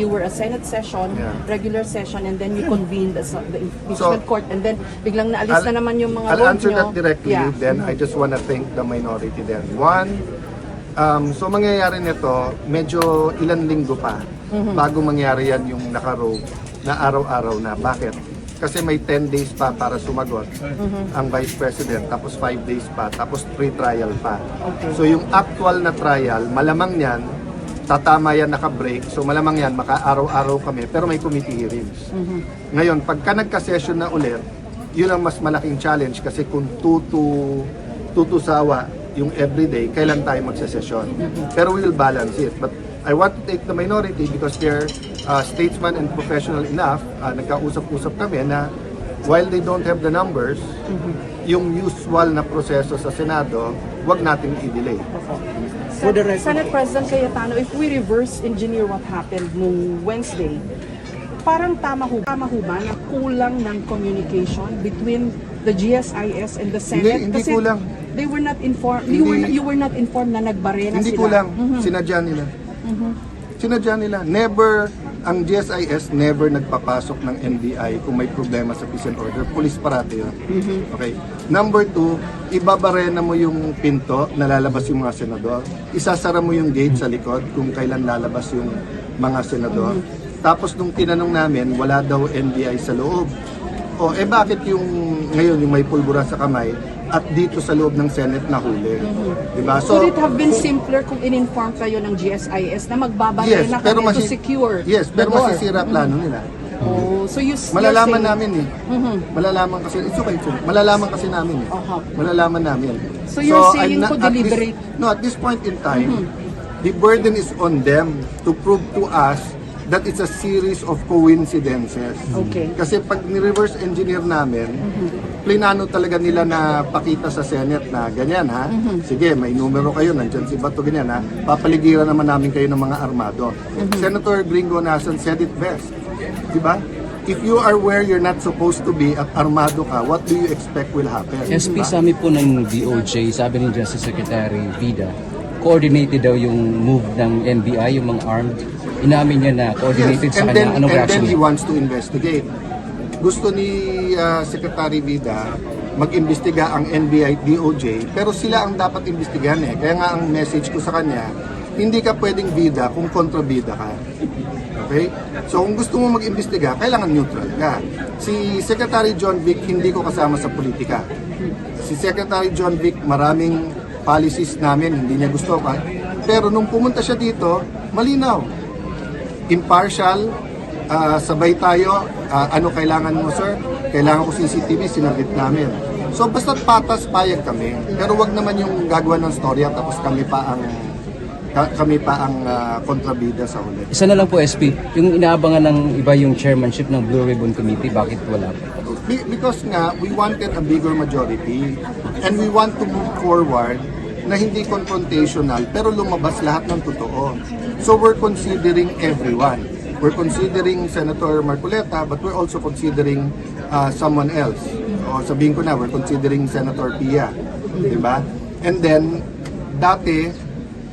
You were a Senate session, Yeah. regular session, and then you convened the impeachment So, court, and then biglang naalis na naman yung mga I'll vote answer nyo. that directly, Yeah. then I just wanna thank the minority then. One, so mangyayari nito, medyo ilang linggo pa bago mangyari yan yung naka-row na araw-araw na. Bakit? Kasi may 10 days pa para sumagot ang Vice President, tapos 5 days pa, tapos pre-trial pa. Okay. So yung actual na trial, malamang yan, tatama yan naka-break, so malamang yan, maka-araw-araw kami, pero may committee hearings. Ngayon, pagka nagka-session na ulit, yun ang mas malaking challenge kasi kung tutusawa yung everyday, kailan tayo magsa-session. Pero we will balance it. But I want to take the minority because they're statesman and professional enough. Nagkausap-usap kami na while they don't have the numbers, yung usual na proseso sa Senado, wag natin i-delay. Senate President Cayetano, if we reverse engineer what happened nung Wednesday, parang tama ho ba na kulang ng communication between the GSIS and the Senate? Hindi kulang. They were not informed. Hindi. You were not informed na nagbarena Hindi sila. kulang. Sinadya nila. Sinadya nila. Never, ang GSIS never nagpapasok ng NBI kung may problema sa peace and order. Police parati yun. Okay. Number 2, ibabarena mo yung pinto na lalabas yung mga senador. Isasara mo yung gate sa likod kung kailan lalabas yung mga senador. Tapos nung tinanong namin, wala daw NBI sa loob. O bakit yung ngayon yung may pulbura sa kamay at dito sa loob ng Senate nahuli? Diba? Could it have been simpler kung in-inform kayo ng GSIS na magbabarena kami to secure Yes, pero the door? masisira plano nila. Oh, so you're Malalaman saying- namin eh. Malalaman kasi, it's okay. Malalaman kasi namin eh. Malalaman namin. So you're saying to at deliberate? At this point in time, the burden is on them to prove to us that it's a series of coincidences. Okay. Kasi pag ni-reverse engineer namin, plinano talaga nila na pakita sa Senate na ganyan ha. Sige, may numero kayo, nandyan si Bato, ganyan ha. Papaligiran naman namin kayo ng mga armado. Senator Gringo Nason said it best. Diba? If you are where you're not supposed to be at armado ka, what do you expect will happen? SP, Diba? sabi po ng DOJ, sabi ni Justice Secretary Vida, coordinated daw yung move ng NBI, yung mga armed. Inamin niya na coordinated sa kanya. Anong and reaction then he niya? wants to investigate. Gusto ni Secretary Vida mag-imbestiga ang NBI at DOJ, pero sila ang dapat imbestigahan eh. Kaya nga ang message ko sa kanya, hindi ka pwedeng bida kung kontrabida ka. Okay? So kung gusto mo mag-imbestiga, kailangan neutral ka. Si Secretary John Vic, hindi ko kasama sa politika. Si Secretary John Vic, maraming policies namin, hindi niya gusto ka. Pero nung pumunta siya dito, malinaw. Impartial, sabay tayo, ano kailangan mo sir? Kailangan ko CCTV, sinabit namin. So basta patas, payag kami. Pero wag naman yung gagawa ng storya tapos kami pa ang kontrabida sa huli. Isa na lang po, SP, yung inaabangan ng iba yung chairmanship ng Blue Ribbon Committee, bakit wala po? Because nga, we wanted a bigger majority and we want to move forward na hindi confrontational pero lumabas lahat ng totoo. So we're considering everyone. We're considering Senator Marcoleta but we're also considering someone else. O sabihin ko na, we're considering Senator Pia. Diba? And then, dati,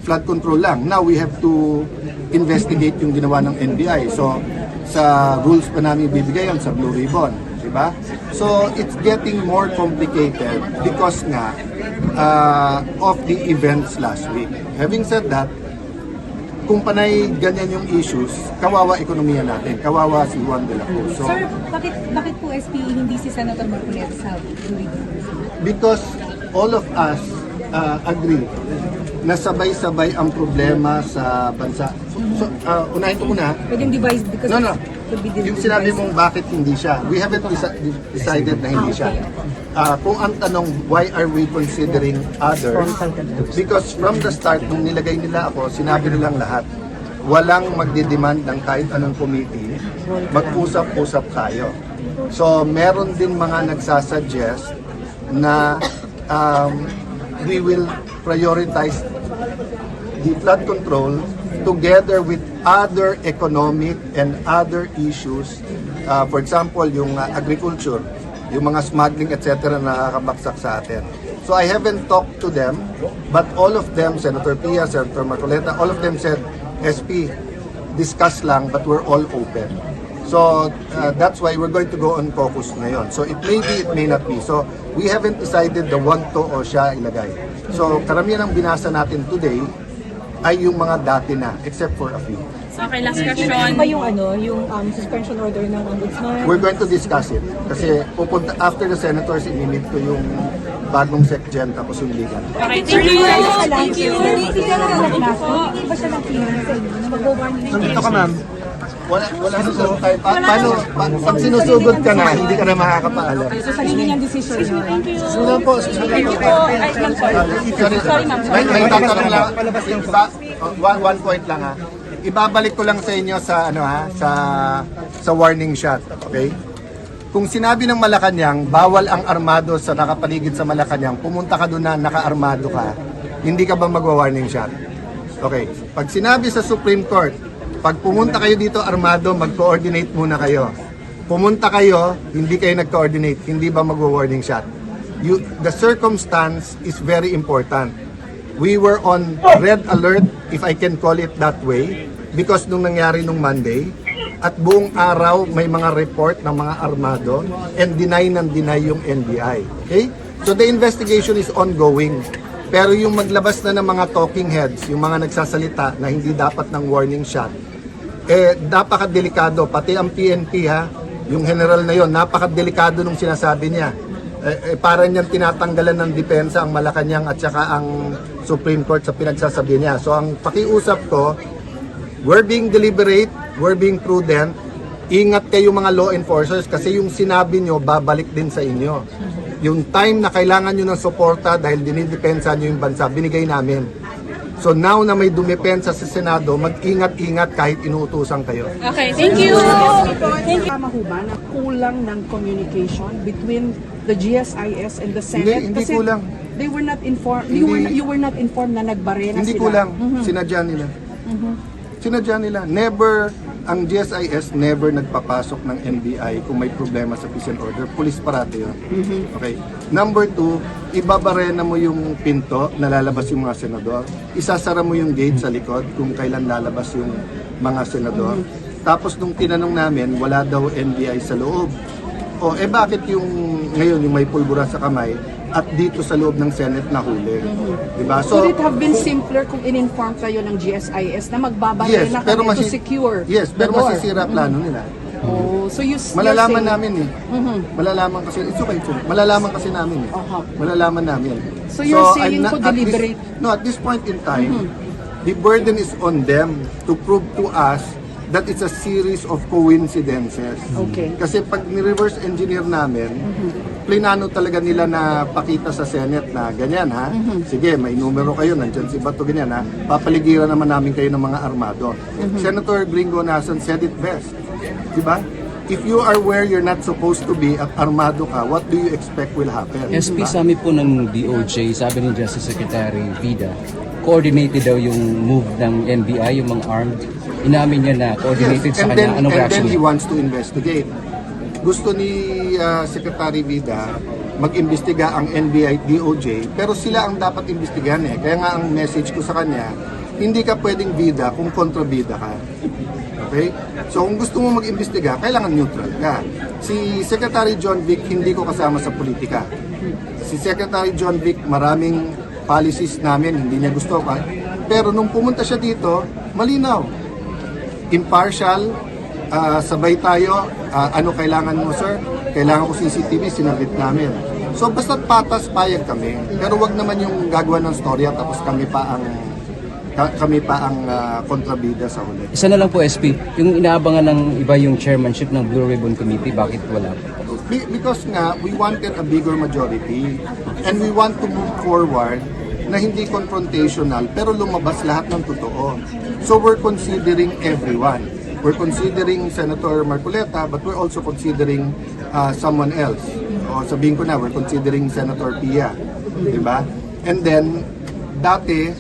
flood control lang. Now we have to investigate yung ginawa ng NBI. So, sa rules pa namin bibigay yan sa Blue Ribbon. Diba? So, it's getting more complicated because nga of the events last week. Having said that, kung panay ganyan yung issues, kawawa ekonomiya natin, kawawa si Juan de la Cruz. So, Sir, bakit po SP hindi si Senator Marcoleta sa Blue Ribbon? because all of us agree na sabay-sabay ang problema sa bansa. So, unahin ko muna. Pwedeng devised because No. could be Yung sinabi mong bakit hindi siya, we haven't decided na hindi siya. Kung ang tanong, why are we considering others? Because from the start, nung nilagay nila ako, sinabi nilang lahat, walang magdidemand ng kahit anong committee, mag-usap-usap tayo. So, meron din mga nagsasuggest na we will prioritize the flood control together with other economic and other issues. For example, yung agriculture, yung mga smuggling, etc. na nakakabaksak sa atin. So I haven't talked to them, but all of them, Senator Pia, Senator Marcoleta, all of them said, SP, discuss lang, but we're all open. So that's why we're going to go on caucus ngayon. So it may be, it may not be. So we haven't decided the one to o siya ilagay. So karamihan ng binasa natin today ay yung mga dati na, except for a few. Okay, last Ano question. ba yung suspension order ng ombudsman? We're going to discuss it. Kasi pupunta, after the senators, inimit ko yung bagong SecGen tapos yung legal. Okay, thank you. Thank you. Hindi ka na hindi ba siya nag-clear sa inyo na mag-warning? Nandito ka, ma'am. Wala susunod tayo. Pag sinusugod ka na, hindi ka na makakapaalam. So, sarili niyang decision yun. Susunod po. Sorry, may tatanong lang. One point lang ha. Ibabalik ko lang sa inyo sa sa warning shot, okay? Kung sinabi ng Malacanang, bawal ang armado sa nakapaligid sa Malacanang, pumunta ka doon na naka-armado ka, hindi ka ba magwa-warning shot? Okay. Pag sinabi sa Supreme Court, pag pumunta kayo dito armado, mag-coordinate muna kayo. Pumunta kayo, hindi kayo nag-coordinate, hindi ba magwa-warning shot? The circumstance is very important. We were on red alert, if I can call it that way, because nung nangyari nung Monday, at buong araw may mga report ng mga armado and deny yung NBI. Okay? So the investigation is ongoing. Pero yung maglabas na ng mga talking heads, yung mga nagsasalita na hindi dapat ng warning shot, napakadelikado. Pati ang PNP ha, yung general na yon, napakadelikado nung sinasabi niya. Parang niyang tinatanggalan ng depensa ang Malacanang at saka ang Supreme Court sa pinagsasabi niya. So ang pakiusap ko, we're being deliberate, we're being prudent. Ingat kayo mga law enforcers kasi yung sinabi nyo, babalik din sa inyo. Yung time na kailangan nyo ng suporta dahil dinidepensa nyo yung bansa, binigay namin. So now na may dumepensa sa Senado, mag-ingat-ingat kahit inuutusan kayo. Okay, thank you. Tama ho ba na kulang ng communication between the GSIS and the Senate? Hindi Kasi kulang. They were not informed. Hindi. You were not informed na nagbarena Hindi sila. kulang, sinadya nila. Sinadya nila. Never, ang GSIS never nagpapasok ng NBI kung may problema sa peace and order. Police parate yun. Okay. Number 2, ibabarena mo yung pinto na lalabas yung mga senador. Isasara mo yung gate sa likod kung kailan lalabas yung mga senador. Tapos nung tinanong namin, wala daw NBI sa loob. O bakit yung ngayon yung may pulbura sa kamay at dito sa loob ng Senate nahuli? Diba? Could it have been simpler kung in-inform kayo ng GSIS na magbabarena kami to secure pero the door? masisira plano nila. Oh, so you're Malalaman saying- namin eh. Malalaman kasi, it's okay. Malalaman kasi namin eh. Malalaman namin. So you're saying I'm to at deliberate? At this point in time, the burden is on them to prove to us that it's a series of coincidences. Okay. Kasi pag ni-reverse engineer namin, plinano talaga nila na pakita sa Senate na ganyan ha. Sige, may numero kayo, nandyan si Bato, ganyan ha. Papaligiran naman namin kayo ng mga armado. Senator Gringo Nason said it best. Diba? If you are where you're not supposed to be at armado ka, what do you expect will happen? SP, sabi po ng DOJ, sabi ni Justice Secretary Vida, coordinated daw yung move ng NBI, yung mga armed. Inamin niya na coordinated sa kanya. Anong and reaction then he niya? wants to investigate. Gusto ni Secretary Vida mag-imbestiga ang NBI, DOJ, pero sila ang dapat imbestigahan eh. Kaya nga ang message ko sa kanya, hindi ka pwedeng bida kung kontrabida ka. Okay? So kung gusto mo mag-imbestiga, kailangan neutral ka. Si Secretary John Vic, hindi ko kasama sa politika. Si Secretary John Vic, maraming policies namin, hindi niya gusto pa. Pero nung pumunta siya dito, malinaw. Impartial, sabay tayo, ano kailangan mo sir? Kailangan ko CCTV, sinabit namin. So basta patas, payag kami. Pero wag naman yung gagawa ng storya tapos kami pa ang kontrabida sa huli. Isa na lang po, SP, yung inaabangan ng iba yung chairmanship ng Blue Ribbon Committee, bakit wala? Because nga, we wanted a bigger majority and we want to move forward na hindi confrontational pero lumabas lahat ng totoo. So we're considering everyone. We're considering Senator Marcoleta but we're also considering someone else. O sabihin ko na, we're considering Senator Pia. Diba? And then, dati,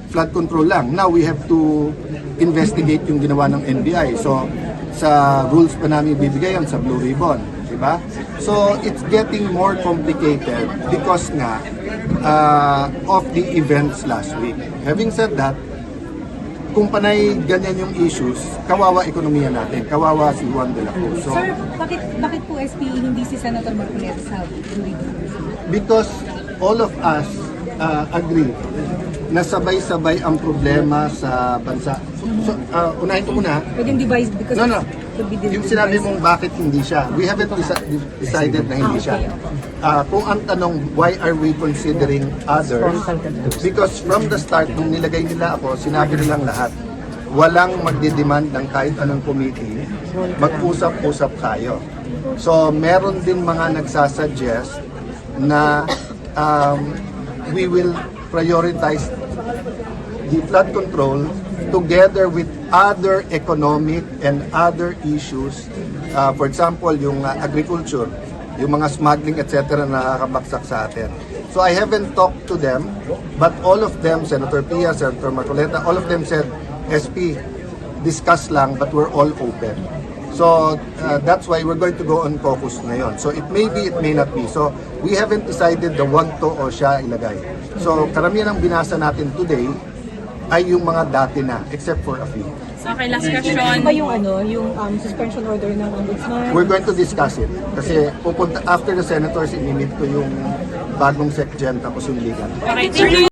flood control lang. Now we have to investigate yung ginawa ng NBI. So, sa rules pa namin bibigay yan sa Blue Ribbon. Diba? So, it's getting more complicated because nga of the events last week. Having said that, kung panay ganyan yung issues, kawawa ekonomiya natin, kawawa si Juan de la Cruz. So, Sir, bakit po SPE hindi si Senator Marcoleta sa jury? because all of us agree na sabay-sabay ang problema sa bansa. So, unahin ko muna, Pwedeng devised because No. could be yung sinabi mong bakit hindi siya, we haven't decided na hindi siya. Kung ang tanong, why are we considering others? Because from the start, nung nilagay nila ako, sinabi nilang lahat, walang magdidemand ng kahit anong committee, mag-usap-usap tayo. So, meron din mga nagsasuggest na we will prioritize the flood control together with other economic and other issues. For example, yung agriculture, yung mga smuggling, etc. na nakakabaksak sa atin. So I haven't talked to them, but all of them, Senator Pia, Senator Marcoleta, all of them said, SP, discuss lang, but we're all open. So that's why we're going to go on caucus ngayon. So it may be, it may not be. So we haven't decided the one to o siya ilagay. So karamihan ng binasa natin today ay yung mga dati na, except for a few. Okay, last question. Ano ba yung suspension order ng ombudsman? We're going to discuss it. Kasi pupunta, after the senators, inimit ko yung bagong SecGen tapos yung legal. Okay, thank you.